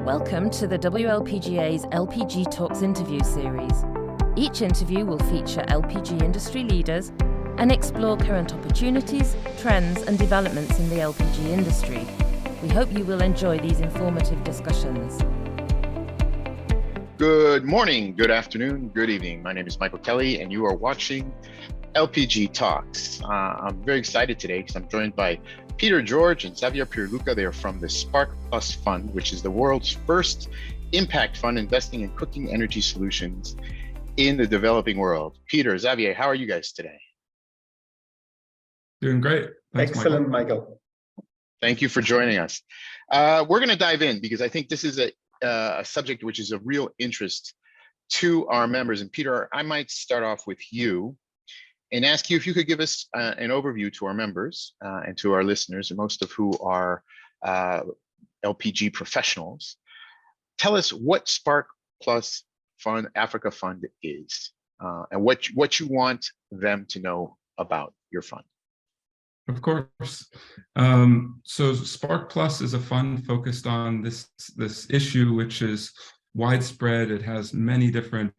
Welcome to the WLPGA's LPG Talks interview series. Each interview will feature LPG industry leaders and explore current opportunities, trends and developments in the LPG industry. We hope you will enjoy these informative discussions. Good morning, good afternoon, good evening. My name is Michael Kelly and you are watching LPG Talks. I'm very excited today because I'm joined by Peter George and Xavier Pierluca. They are from the Spark Plus Fund, which is the world's first impact fund investing in cooking energy solutions in the developing world. Peter, Xavier, how are you guys today? Doing great. Thanks, excellent, Michael. Thank you for joining us. We're going to dive in because I think this is a subject which is of real interest to our members. And Peter, I might start off with you and ask you if you could give us an overview to our members and to our listeners, most of who are LPG professionals. Tell us what Spark Plus Fund Africa Fund is and what you want them to know about your fund. Of course. So Spark Plus is a fund focused on this issue, which is widespread. It has many different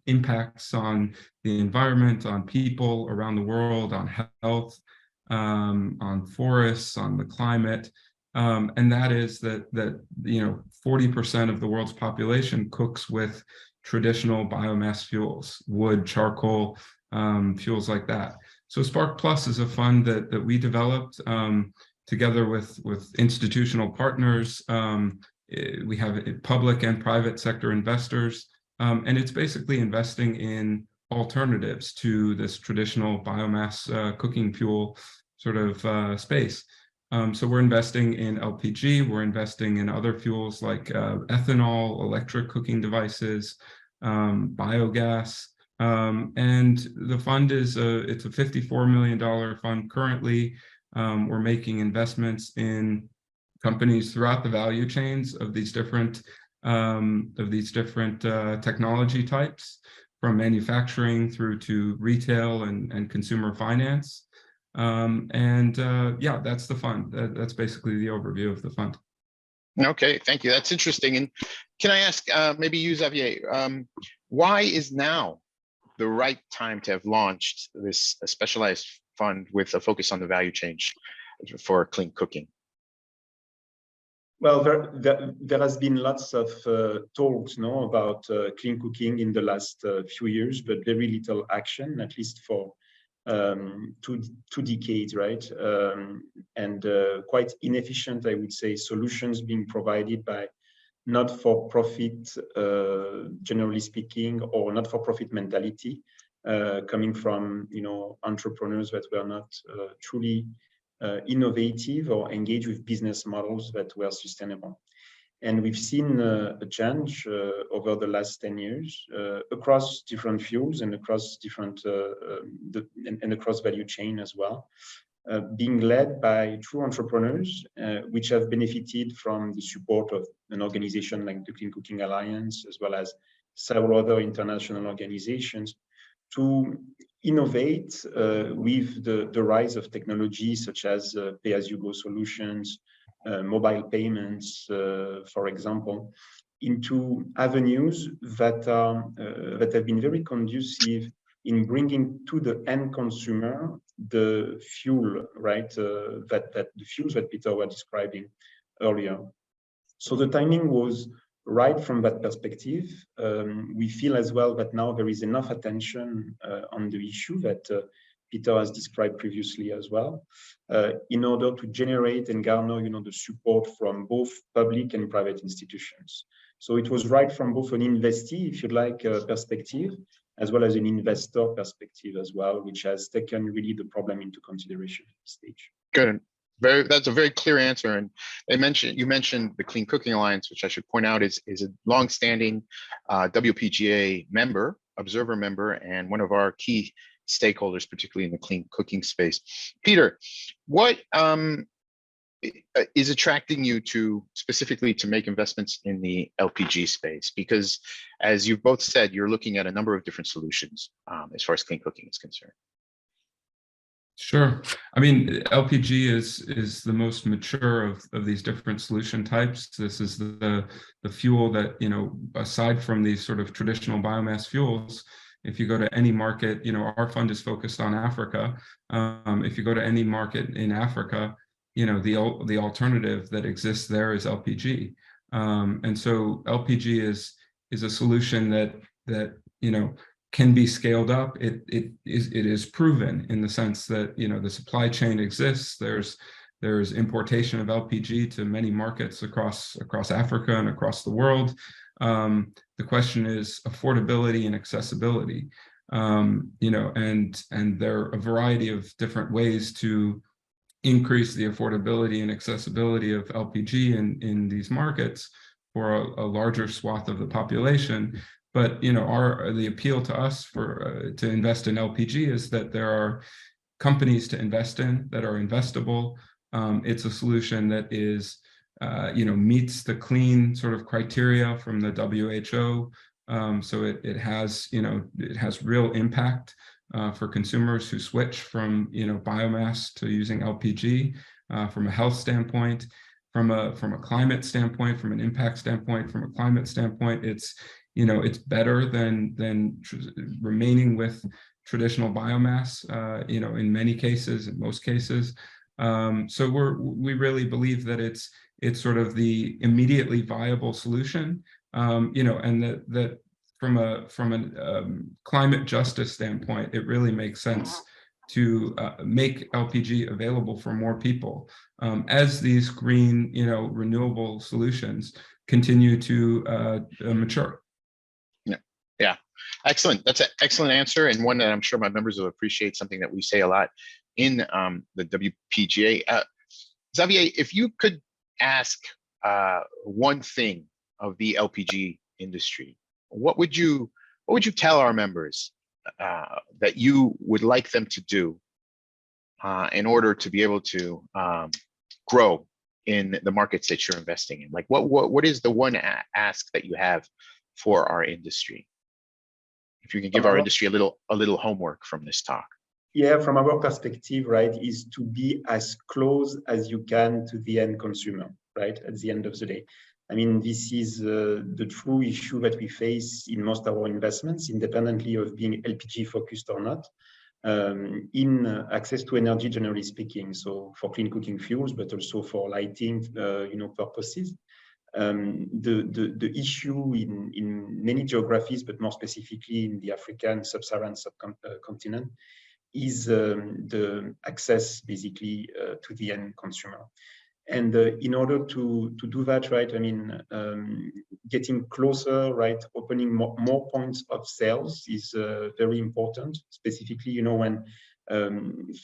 impacts on the environment, on people around the world, on health, on forests, on the climate. And that is that 40% of the world's population cooks with traditional biomass fuels, wood, charcoal, fuels like that. So Spark Plus is a fund that we developed together with institutional partners. We have public and private sector investors, and it's basically investing in alternatives to this traditional biomass cooking fuel sort of space. So we're investing in LPG, we're investing in other fuels like ethanol, electric cooking devices, biogas, and the fund is it's a $54 million fund currently. We're making investments in companies throughout the value chains of these different technology types, from manufacturing through to retail and consumer finance. Yeah, that's the fund. That's basically the overview of the fund. Okay, thank you. That's interesting. And can I ask maybe you, Xavier, why is now the right time to have launched this specialized fund with a focus on the value chain for clean cooking? Well, there has been lots of talks about clean cooking in the last few years, but very little action, at least for two decades, right? And quite inefficient, I would say, solutions being provided by not-for-profit, generally speaking, or not-for-profit mentality, coming from entrepreneurs that were not truly innovative or engage with business models that were sustainable. And we've seen a change over the last 10 years across different fuels and across different and across value chain as well, being led by true entrepreneurs, which have benefited from the support of an organization like the Clean Cooking Alliance, as well as several other international organizations, to innovate with the rise of technology such as pay-as-you-go solutions, mobile payments, for example, into avenues that have been very conducive in bringing to the end consumer the fuel, right? That the fuels that Peter was describing earlier. So the timing was right from that perspective. We feel as well that now there is enough attention on the issue that Peter has described previously as well, in order to generate and garner, the support from both public and private institutions. So it was right from both an investee, if you like, perspective, as well as an investor perspective as well, which has taken really the problem into consideration at this stage. Good. That's a very clear answer. And you mentioned the Clean Cooking Alliance, which I should point out is a longstanding WPGA member, observer member, and one of our key stakeholders, particularly in the clean cooking space. Peter, what is attracting you specifically to make investments in the LPG space? Because as you've both said, you're looking at a number of different solutions as far as clean cooking is concerned. Sure. I mean, LPG is the most mature of these different solution types. This is the fuel that, aside from these sort of traditional biomass fuels, if you go to any market, our fund is focused on Africa. If you go to any market in Africa, the alternative that exists there is LPG. And so LPG is a solution that can be scaled up. It is proven in the sense that the supply chain exists. There's importation of LPG to many markets across Africa and across the world. The question is affordability and accessibility. And there are a variety of different ways to increase the affordability and accessibility of LPG in these markets for a larger swath of the population. But the appeal to us to invest in LPG is that there are companies to invest in that are investable. It's a solution that is meets the clean sort of criteria from the WHO. So it has real impact for consumers who switch from biomass to using LPG from a health standpoint, from a climate standpoint, from an impact standpoint, from a climate standpoint. It's better than remaining with traditional biomass, in many cases, in most cases. So we really believe that it's sort of the immediately viable solution, and that from a climate justice standpoint, it really makes sense to make LPG available for more people as these green, renewable solutions continue to mature. Yeah, excellent. That's an excellent answer, and one that I'm sure my members will appreciate, something that we say a lot in the WPGA. Xavier, if you could ask one thing of the LPG industry, what would you tell our members that you would like them to do in order to be able to grow in the markets that you're investing in? Like, what is the one ask that you have for our industry? If you can give our industry a little homework from this talk. Yeah, from our perspective, right, is to be as close as you can to the end consumer, right, at the end of the day. I mean, this is the true issue that we face in most of our investments, independently of being LPG focused or not, in access to energy, generally speaking. So for clean cooking fuels, but also for lighting, purposes. The issue in many geographies, but more specifically in the African sub-Saharan subcontinent, is the access basically to the end consumer. And in order to do that, right, I mean, getting closer, right, opening more points of sales is very important. Specifically, when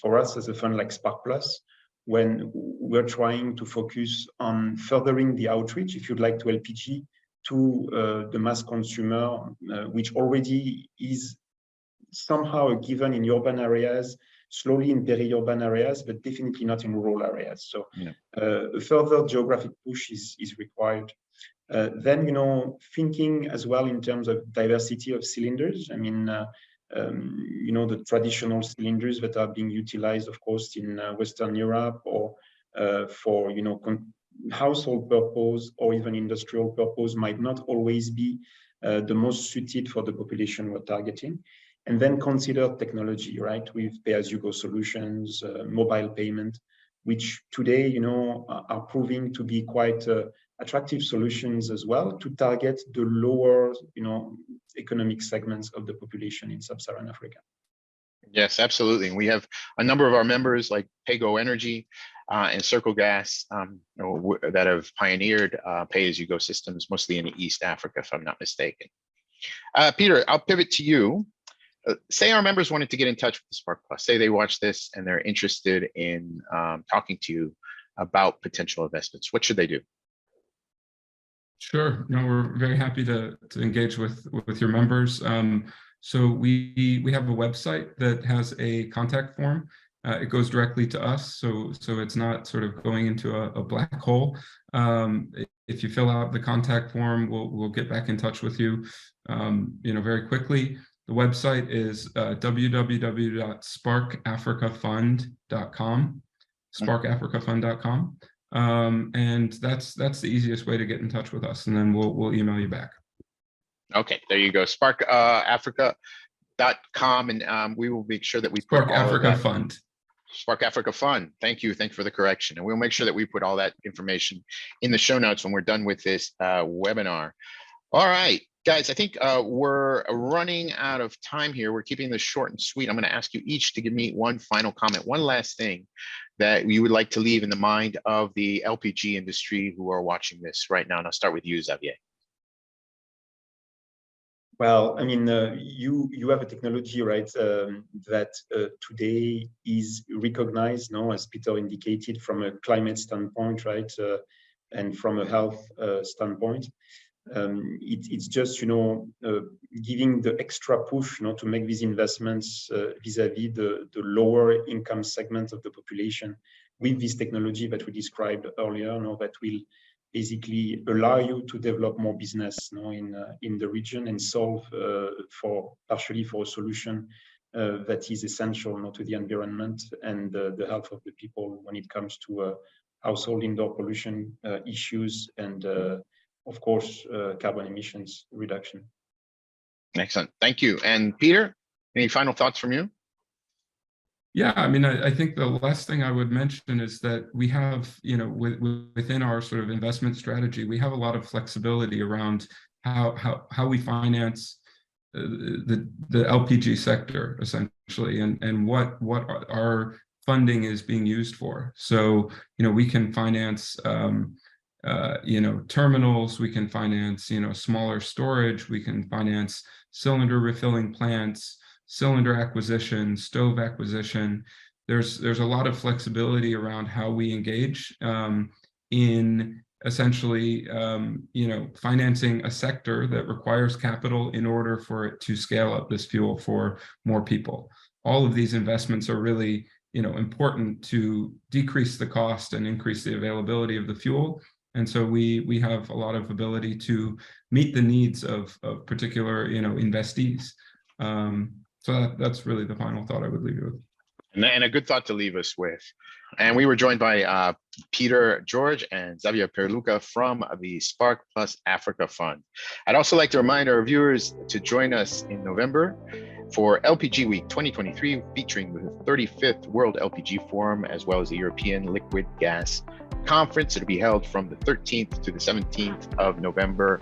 for us as a fund like Spark Plus, when we're trying to focus on furthering the outreach, if you'd like, to LPG, to the mass consumer, which already is somehow a given in urban areas, slowly in peri-urban areas, but definitely not in rural areas. So a further geographic push is required. Then, thinking as well in terms of diversity of cylinders. I mean, the traditional cylinders that are being utilized, of course, in Western Europe, or for, household purpose or even industrial purpose, might not always be the most suited for the population we're targeting. And then consider technology, right, with pay-as-you-go solutions, mobile payment, which today, are proving to be quite attractive solutions as well to target the lower, economic segments of the population in sub-Saharan Africa. Yes, absolutely. And we have a number of our members like Paygo Energy and Circle Gas that have pioneered pay-as-you-go systems, mostly in East Africa, if I'm not mistaken. Peter, I'll pivot to you. Say our members wanted to get in touch with Spark Plus. Say they watch this and they're interested in talking to you about potential investments. What should they do? Sure. No, we're very happy to engage with your members. So we have a website that has a contact form. It goes directly to us, so it's not sort of going into a black hole. If you fill out the contact form, we'll get back in touch with you, very quickly. The website is www.sparkafricafund.com, sparkafricafund.com. And that's the easiest way to get in touch with us, and then we'll email you back. Okay, there you go. SparkAfrica.com, and we will make sure that we put Spark Africa Fund. Spark Africa Fund. Thank you for the correction, and we'll make sure that we put all that information in the show notes when we're done with this webinar. All right, guys, I think we're running out of time here. We're keeping this short and sweet. I'm going to ask you each to give me one final comment, one last thing that you would like to leave in the mind of the LPG industry who are watching this right now. And I'll start with you, Xavier. Well, I mean, you have a technology, right, that today is recognized now, as Peter indicated, from a climate standpoint, right, and from a health standpoint. It's just, giving the extra push, to make these investments vis-a-vis the lower income segment of the population with this technology that we described earlier, that will basically allow you to develop more business in the region and solve partially for a solution that is essential to the environment and the health of the people when it comes to household indoor pollution issues and of course carbon emissions reduction. Excellent, thank you. And Peter, any final thoughts from you? Yeah, I mean, I think the last thing I would mention is that we have, within our sort of investment strategy, we have a lot of flexibility around how we finance the LPG sector, essentially, and what our funding is being used for. So, we can finance, terminals, we can finance, smaller storage, we can finance cylinder refilling plants, cylinder acquisition, stove acquisition. There's a lot of flexibility around how we engage in essentially, financing a sector that requires capital in order for it to scale up this fuel for more people. All of these investments are really, important to decrease the cost and increase the availability of the fuel. And so we have a lot of ability to meet the needs of particular, investees. So that's really the final thought I would leave you with. And a good thought to leave us with. And we were joined by Peter George and Xavier Pierluca from the Spark Plus Africa Fund. I'd also like to remind our viewers to join us in November for LPG Week 2023, featuring the 35th World LPG Forum, as well as the European Liquid Gas Conference. It'll be held from the 13th to the 17th of November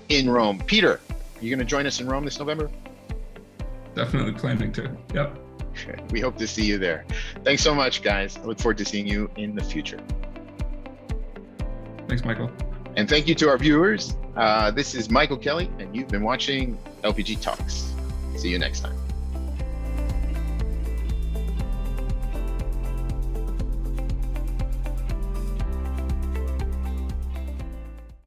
in Rome. Peter, you going to join us in Rome this November? Definitely planning to. Yep. We hope to see you there. Thanks so much, guys. I look forward to seeing you in the future. Thanks, Michael. And thank you to our viewers. This is Michael Kelly, and you've been watching LPG Talks. See you next time.